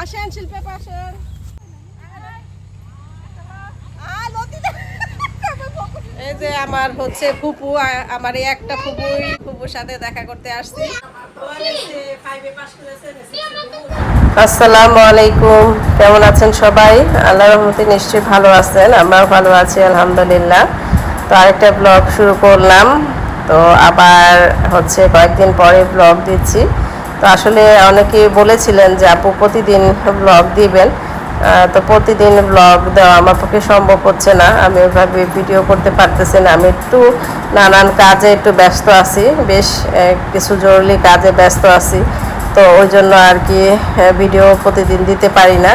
আসেন শিল্পে আসেন। এই যে আমার হচ্ছে ফুপু, আমার এই একটা ফুপুর সাথে দেখা করতে আসছি। আসসালামু আলাইকুম, কেমন আছেন সবাই? আল্লাহর রহমতে নিশ্চয়ই ভালো আছেন, আমরাও ভালো আছি আলহামদুলিল্লাহ। তো আরেকটা ব্লগ শুরু করলাম। তো আবার হচ্ছে কয়েকদিন পরে ব্লগ দিচ্ছি। তো আসলে অনেকেই বলেছিলেন যে আপু প্রতিদিন ব্লগ দিবেন, তো প্রতিদিন ব্লগ দেওয়া আমার পক্ষে সম্ভব হচ্ছে না, আমি ওইভাবে ভিডিও করতে পারতেছি না। আমি একটু নানান কাজে একটু ব্যস্ত আছি, বেশ কিছু জরুরি কাজে ব্যস্ত আছি, তো ওই জন্য আর কি ভিডিও প্রতিদিন দিতে পারি না।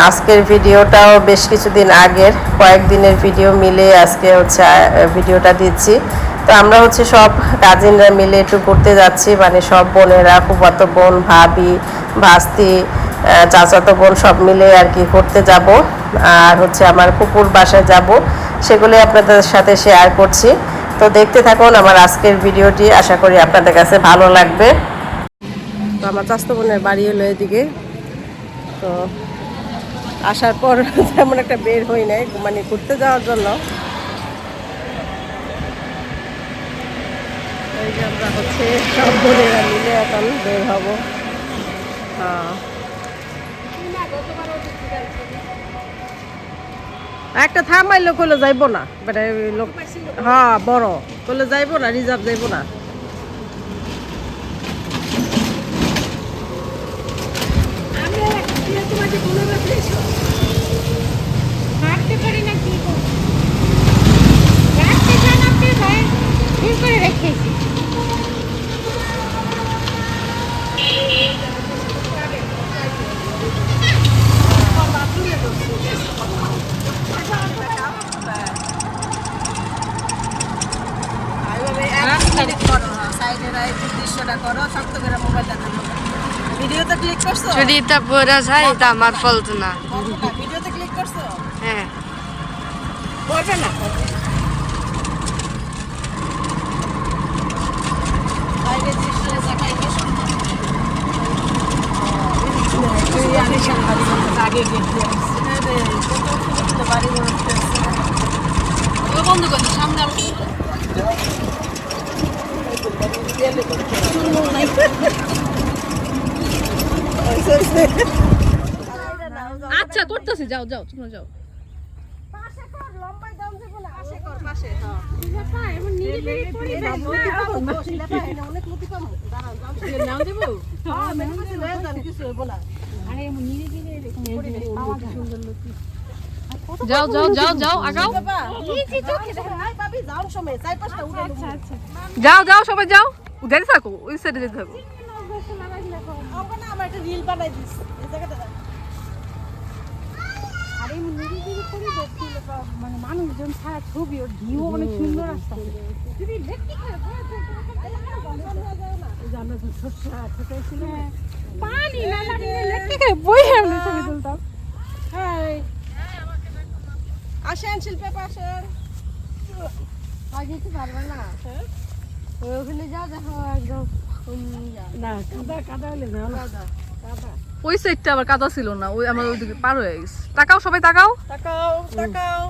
আজকের ভিডিওটাও বেশ কিছুদিন আগের, কয়েকদিনের ভিডিও মিলে আজকে হচ্ছে ভিডিওটা দিচ্ছি। তো আমরা হচ্ছে সব কাজিনরা মিলে একটু ঘুরতে যাচ্ছি, মানে সব বোনেরা, ফুফাতো বোন, ভাবি, ভাস্তি, চাচাতো বোন সব মিলে আর কি ঘুরতে যাব। আর হচ্ছে আমার ফুপুর বাসায় যাব, সেগুলি আপনাদের সাথে শেয়ার করছি। তো দেখতে থাকুন আমার আজকের ভিডিওটি, আশা করি আপনাদের কাছে ভালো লাগবে। তো আমার চাচাতো বোনের বাড়ি হলো এদিকে। তো আসার পর তেমন একটা বের হই নাই, মানে ঘুরতে যাওয়ার জন্য। এই যে আমরা হচ্ছে সব বোনেরা মিলে এখন বের হব। হ্যাঁ, একটা থামাইলো কইলে যাইবো না, লোক হ্যাঁ বড় কইলে যাইবো না, রিজার্ভ যাইবো না। ভিডিওতে ক্লিক করছো? চুরিটা পরে যায় তা আমার ফলতো না। ভিডিওতে ক্লিক করছো? হ্যাঁ, করবে না। বাইরের দৃশ্য দেখাই কি সুন্দর। আগে গেছি বাড়ি বন্ধ করছি, সামনে আচ্ছা করতেছি, যাও যাও তোমরা যাও। যাও যাও যাও যাও আগাও, যাও যাও সবাই যাও, উধারে থাকো, ওই সাইডে যেতে থাকো। মানে মানুষজন ছাড়া ছবি ওর ভিউ অনেক সুন্দর আসছে। পানি না ছবি তুলতাম। আসেন শিল্পে আসেন। যেতে পারবে না, ওখানে যা দেখো একদম না কাদা কাদা হলে কাদা কাদা। ওই সাইডটা আবার কাদা ছিল না, ওই আমার ওইদিকে পার হয়ে গেছে। তাকাও সবাই তাকাও, তাকাও তাকাও।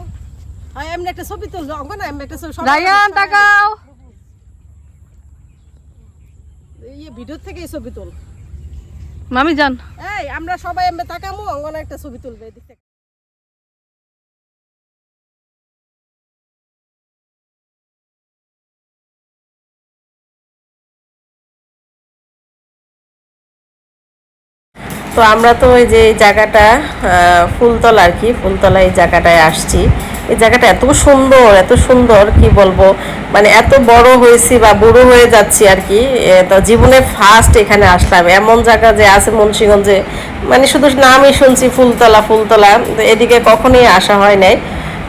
হ্যাঁ এমনি একটা ছবি তুল, অঙ্গনা এমনি একটা ছবি। রায়ান তাকাও, এই ভিডিও থেকে এই ছবি তুল। মামি যান। এই আমরা সবাই এমনি তাকামু, অঙ্গনা একটা ছবি তুলবে এদিক থেকে। তো আমরা তো ওই যে জায়গাটা ফুলতলা আর কি, ফুলতলা এই জায়গাটায় আসছি। এই জায়গাটা এত সুন্দর কি বলবো, মানে এত বড় হয়েছি বা বুড়ো হয়ে যাচ্ছি আর কি। তো জীবনে ফার্স্ট এখানে আসলাম, এমন জায়গা যে আছে মুন্সিগঞ্জে, মানে শুধু নামই শুনছি ফুলতলা ফুলতলা, এদিকে কখনোই আসা হয় নাই।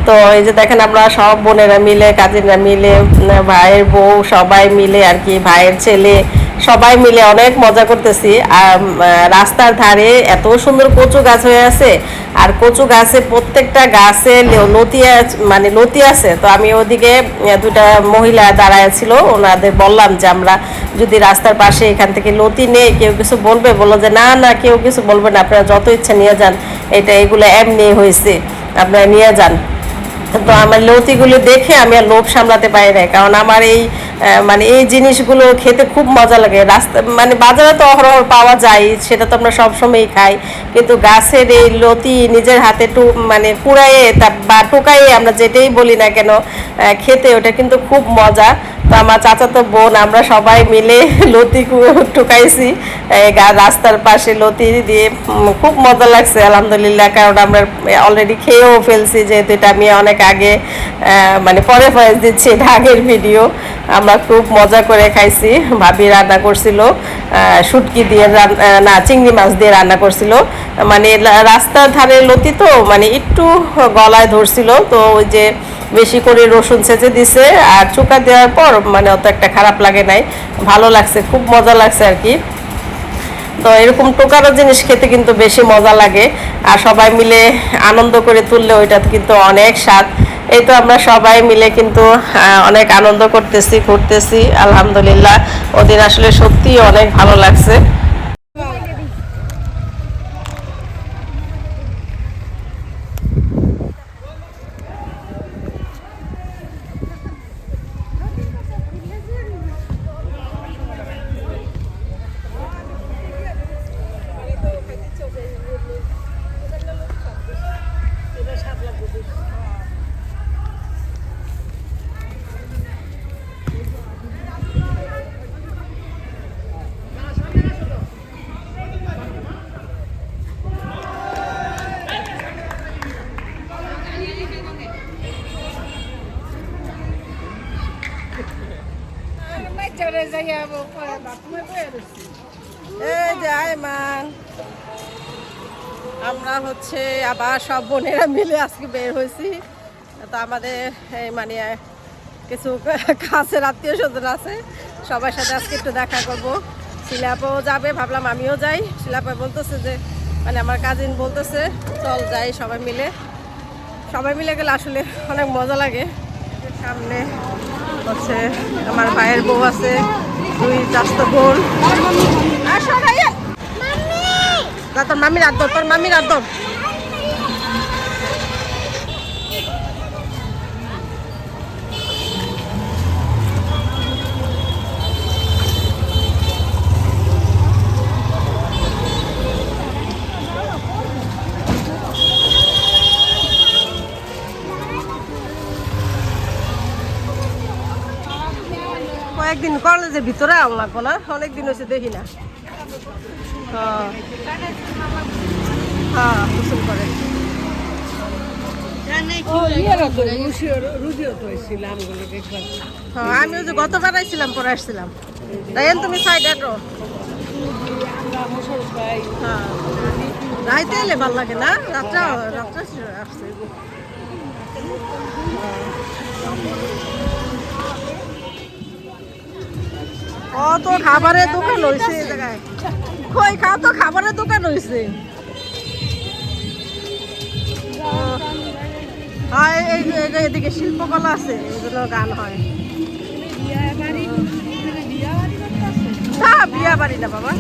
তো এই যে দেখেন আমরা সব বোনেরা মিলে, কাজিনরা মিলে, ভাইয়ের বউ সবাই মিলে আর কি, ভাইয়ের ছেলে সবাই মিলে অনেক মজা করতেছি। আর রাস্তার ধারে এত সুন্দর কচু গাছ হয়ে আছে, আর কচু গাছে প্রত্যেকটা গাছে মানে লতি আছে। তো আমি ওদিকে দুটা মহিলা দাঁড়ায় ছিল, ওনাদের বললাম যে আমরা যদি রাস্তার পাশে এখান থেকে লতি নেই কেউ কিছু বলবে? বললো যে না না, কেউ কিছু বলবে না, আপনারা যত ইচ্ছা নিয়ে যান, এগুলো এমনি হয়েছে, আপনারা নিয়ে যান। তো আমার লতিগুলো দেখে আমি আর লোভ সামলাতে পারি না, কারণ আমার মানে এই জিনিসগুলো খেতে খুব মজা লাগে। রাস্তা মানে বাজারে তো অহরহ পাওয়া যায়, সেটা তো আমরা সবসময়ই খাই, কিন্তু গাছের এই লতি নিজের হাতে মানে কুড়াইয়ে বা টোকাইয়ে আমরা যেটাই বলি না কেন খেতে, ওটা কিন্তু খুব মজা। তো আমার চাচাতো বোন আমরা সবাই মিলে লতি টুকাইছি রাস্তার পাশে লতি দিয়ে, খুব মজা লাগছে আলহামদুলিল্লাহ। কারণ আমরা অলরেডি খেয়েও ফেলছি, যেহেতু এটা আমি অনেক আগে মানে পরে ভয়েস দিচ্ছি, এটা আগের ভিডিও। আমরা খুব মজা করে খাইছি। ভাবি রান্না করছিল শুটকি দিয়ে, না চিংড়ি মাছ দিয়ে রান্না করছিল। মানে রাস্তার ধারে লতি তো মানে একটু গলায় ধরছিল, তো ওই যে বেশি করে রসুন ছেঁচে দিছে আর চুকা দেওয়ার পর মানে অত একটা খারাপ লাগে নাই, ভালো লাগছে, খুব মজা লাগছে আর কি। তো এরকম টোকানো জিনিস খেতে কিন্তু বেশি মজা লাগে, আর সবাই মিলে আনন্দ করে তুললে ওইটা কিন্তু অনেক স্বাদ। এই তো আমরা সবাই মিলে কিন্তু অনেক আনন্দ করতেছি, ঘুরতেছি আলহামদুলিল্লাহ। ওদের আসলে সত্যি অনেক ভালো লাগছে। এই যে আয়মান, আমরা হচ্ছে আবার সব বোনেরা মিলে আজকে বের হয়েছি। তো আমাদের এই মানে কিছু কাছের আত্মীয় স্বজন আছে, সবার সাথে আজকে একটু দেখা করবো। শিলাপাও যাবে, ভাবলাম আমিও যাই। শিলাপা বলতেছে যে মানে আমার কাজিন বলতেছে চল যাই সবাই মিলে। সবাই মিলে গেলে আসলে অনেক মজা লাগে। সামনে হচ্ছে আমার ভাইয়ের বউ আছে, দুই চাচতো বোন। তোর মামি রাত তোর মামি রাত। কয়েকদিন কলেজের ভিতরে আম লাগবো না, অনেকদিন হয়েছে দেখি না। হ্যাঁ গোসল করে। আমি ওই যে গতবার আইছিলাম, পরে আসছিলাম। তাই তুমি সাইড আটো। হ্যাঁ রাইতে এলে ভাল লাগে না, রাত্রে আসছে। কত খাবারের দোকান হয়েছে এই জায়গায়, কই কত খাবারের দোকান হয়েছে। এদিকে শিল্পকলা আছে, এই জন্য গান হয়। না বিয়া বাড়ি না বাবা,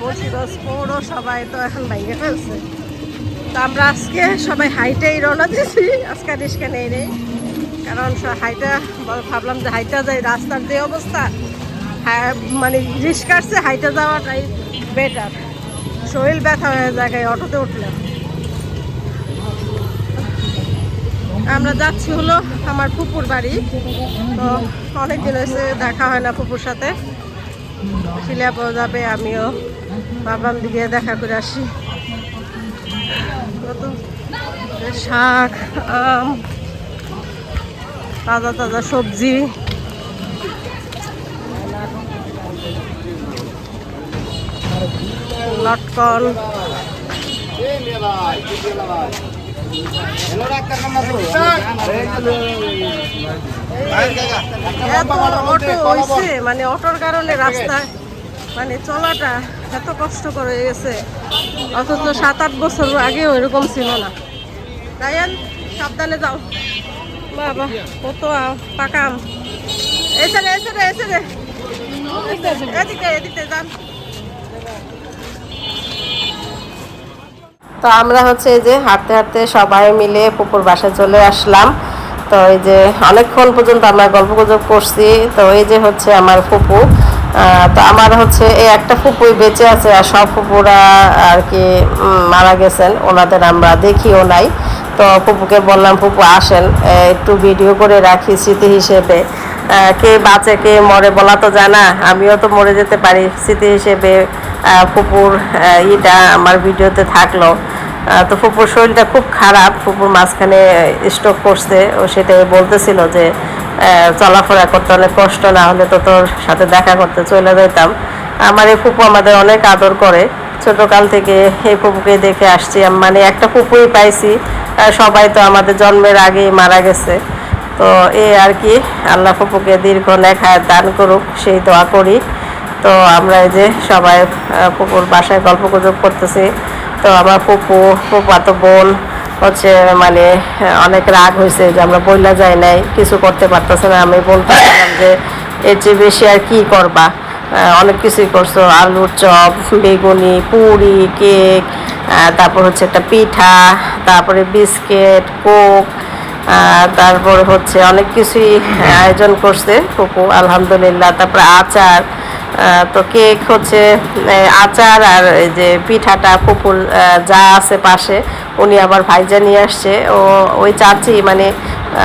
মুন্সিগঞ্জ পৌরসভায় তো এখন ভেঙে ফেলছে। তো আমরা আজকে সবাই হাইটেই রওনা দিয়েছি, আজকে রিস্কা নেই নেই, কারণ হাইটা ভাবলাম যে হাইটা যাই, রাস্তার যে অবস্থা মানে রিস্কার চেয়ে হাইটা যাওয়াটাই বেটার। শরীর ব্যথা হয়ে যায় অটোতে উঠলে। আমরা যাচ্ছি হলো আমার ফুপুর বাড়ি। তো অনেকদিন হয়েছে দেখা হয় না ফুপুর সাথে। শিলাপাও যাবে, আমিও ভাবলাম দিকে দেখা করে আসি। কত শাক, আম, তাজা তাজা সবজি। লটকন, এত অটো হয়েছে, মানে অটোর কারণে রাস্তায় মানে চলাটা এত কষ্ট করে গেছে, অথচ 7-8 বছর আগে ওইরকম ছিল না। রায়ান সাবধানে যাও। বাবা কত পাকা আম। এসে রে এসে রে এসে রে, এদিকে এদিকে যান। তো আমরা হচ্ছে এই যে হাঁটতে হাঁটতে সবাই মিলে ফুপুর বাসায় চলে আসলাম। তো এই যে অনেকক্ষণ পর্যন্ত আমরা গল্প গুজব করছি। তো এই যে হচ্ছে আমার ফুপু। তো আমার হচ্ছে এই একটা ফুপুই বেঁচে আছে, আর সব ফুপুরা আর কি মারা গেছেন, ওনাদের আমরা দেখিও নাই। তো ফুপুকে বললাম ফুপু আসেন একটু ভিডিও করে রাখি স্মৃতি হিসেবে। কে বাঁচে কে মরে বলা তো যায় না, আমিও তো মরে যেতে পারি, স্মৃতি হিসেবে ফুপুর ইটা আমার ভিডিওতে থাকলো। তো ফুপুর শরীরটা খুব খারাপ, ফুপুর মাঝখানে স্ট্রোক করছে, ও সেটাই বলতেছিল যে চলাফেরা করতে অনেক কষ্ট, না হলে তো তোর সাথে দেখা করতে চলে যেতাম। আমার এই ফুপু আমাদের অনেক আদর করে, ছোটকাল থেকে এই ফুপুকে দেখে আসছি। মানে একটা ফুপুই পাইছি, সবাই তো আমাদের জন্মের আগেই মারা গেছে। তো এই আর কি, আল্লাহ ফুপুকে দীর্ঘ নেক হায়াত দান করুক সেই দোয়া করি। তো আমরা এই যে সবাই ফুপুর বাসায় গল্প গুজব করতেছি। তো আমার ফুপাতো বোন হচ্ছে মানে অনেক রাগ হয়েছে যে আমরা বইলা যাই নাই, কিছু করতে পারতেছে না। আমি বলতেছিলাম যে এর চেয়ে বেশি আর কি করবা, অনেক কিছুই করছো, আলুর চপ, বেগুনি, পুরি, কেক, তারপর হচ্ছে একটা পিঠা, তারপরে বিস্কিট, কোক, তারপর হচ্ছে অনেক কিছুই আয়োজন করছে ফুপু আলহামদুলিল্লাহ। তারপরে আচার, তো কেক হচ্ছে আচার, আর এই যে পিঠাটা ফুপুর যা আছে পাশে উনি আবার ভাইজা নিয়ে আসছে। ওই চাচি মানে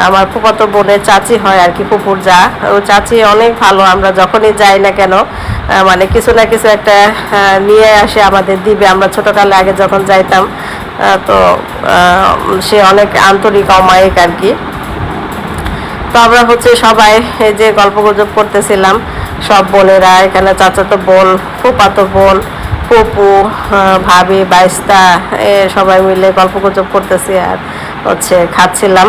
আমার ফুফাতো বোনের চাচি হয় আর কি ফুপুর যা, ও চাচি অনেক ভালো। আমরা যখনই যাই না কেন মানে কিছু না কিছু একটা নিয়ে আসে আমাদের দিবে, আমরা ছোটোকালে আগে যখন যাইতাম। তো সে অনেক আন্তরিক অমায়িক আর কি। তো আমরা হচ্ছে সবাই এই যে গল্প গুজব করতেছিলাম, সব বোনেরা এখানে, চাচাতো বোন, ফুপাতো বোন, ফুপু, ভাবি, বাইস্তা, সবাই মিলে গল্প গুজব করতেছি আর হচ্ছে খাচ্ছিলাম।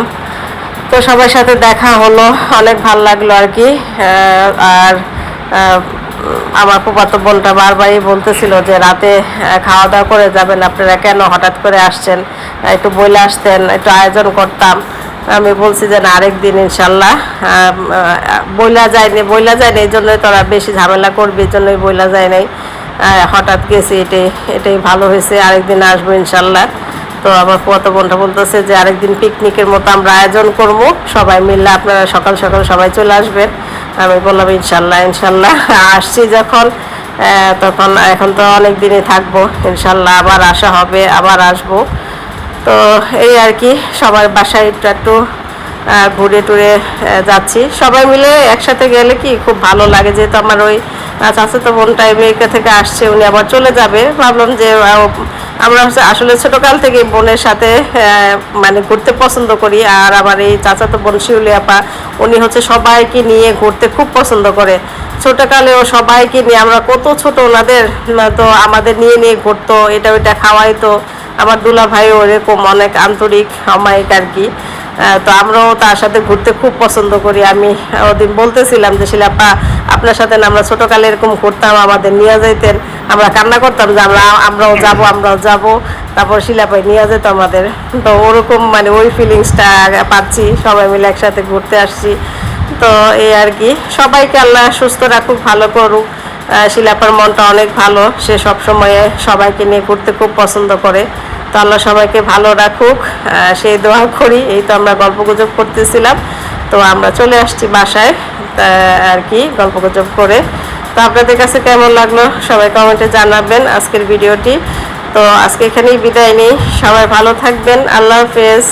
তো সবার সাথে দেখা হলো, অনেক ভালো লাগলো আর কি। আর আমার ফুপাতো বোনটা বারবারই বলতেছিল যে রাতে খাওয়া দাওয়া করে যাবেন, আপনারা কেন হঠাৎ করে আসছেন, একটু বইলে আসতেন, একটু আয়োজন করতাম। আমি বলছি যে না, আরেক দিন ইনশাল্লাহ। বইলা যায়নি এই জন্যই তোরা বেশি ঝামেলা করবি, এই জন্যই বইলা যায় নাই, হঠাৎ গেছি, এটাই ভালো হয়েছে, আরেকদিন আসবো ইনশাল্লাহ। তো আমার ফুয়াতো বোনটা বলতেছে যে আরেকদিন পিকনিকের মতো আমরা আয়োজন করব, সবাই মিলে আপনারা সকাল সকাল সবাই চলে আসবেন। আমি বললাম ইনশাল্লাহ ইনশাল্লাহ। আসছি যখন তখন এখন তো অনেক দিনই থাকবো ইনশাল্লাহ, আবার আসা হবে, আবার আসবো। তো এই আর কি, সবার বাসায় একটু ঘুরে টুরে যাচ্ছি, সবাই মিলে একসাথে গেলে কি খুব ভালো লাগে। যেহেতু আমার ওই চাচাতো বোনটা আমেরিকা থেকে আসছে, উনি আবার চলে যাবে, ভাবলাম যে আমরা হচ্ছে আসলে ছোটোকাল থেকে বোনের সাথে মানে ঘুরতে পছন্দ করি। আর আমার এই চাচাতো বোন শিউলি আপা, উনি হচ্ছে সবাইকে নিয়ে ঘুরতে খুব পছন্দ করে। ছোটোকালেও সবাইকে নিয়ে, আমরা কত ছোট ওনাদের, তো আমাদের নিয়ে ঘুরতো, এটা ওইটা খাওয়াইতো। আমার দুলা ভাইও ওরকম অনেক আন্তরিক অমায়িক আর কি। তো আমরাও তার সাথে ঘুরতে খুব পছন্দ করি। আমি ওদিন বলতেছিলাম যে শিলাপা, আপনার সাথে না আমরা ছোটোকালে এরকম ঘুরতাম, আমাদের নিয়ে যাইতেন, আমরা কান্না করতাম যে আমরাও যাব। তারপর শিলাপাই নিয়ে যেত আমাদের। তো ওরকম মানে ওই ফিলিংসটা পাচ্ছি, সবাই মিলে একসাথে ঘুরতে আসছি। তো এই আর কি, সবাইকে আল্লাহ সুস্থ রাখুক, ভালো করুক। শিলাপার মনটা অনেক ভালো, সে সবসময়ে সবাইকে নিয়ে ঘুরতে খুব পছন্দ করে। তো আল্লাহ সবাইকে ভালো রাখুক, সেই দোয়া করি। এই তো আমরা গল্প গুজব করতেছিলাম, তো আমরা চলে আসছি বাসায় আর কি গল্প গুজব করে। তো আপনাদের কাছে কেমন লাগলো সবাই কমেন্টে জানাবেন আজকের ভিডিওটি। তো আজকে এখানেই বিদায় নিই, সবাই ভালো থাকবেন, আল্লাহ হাফেজ।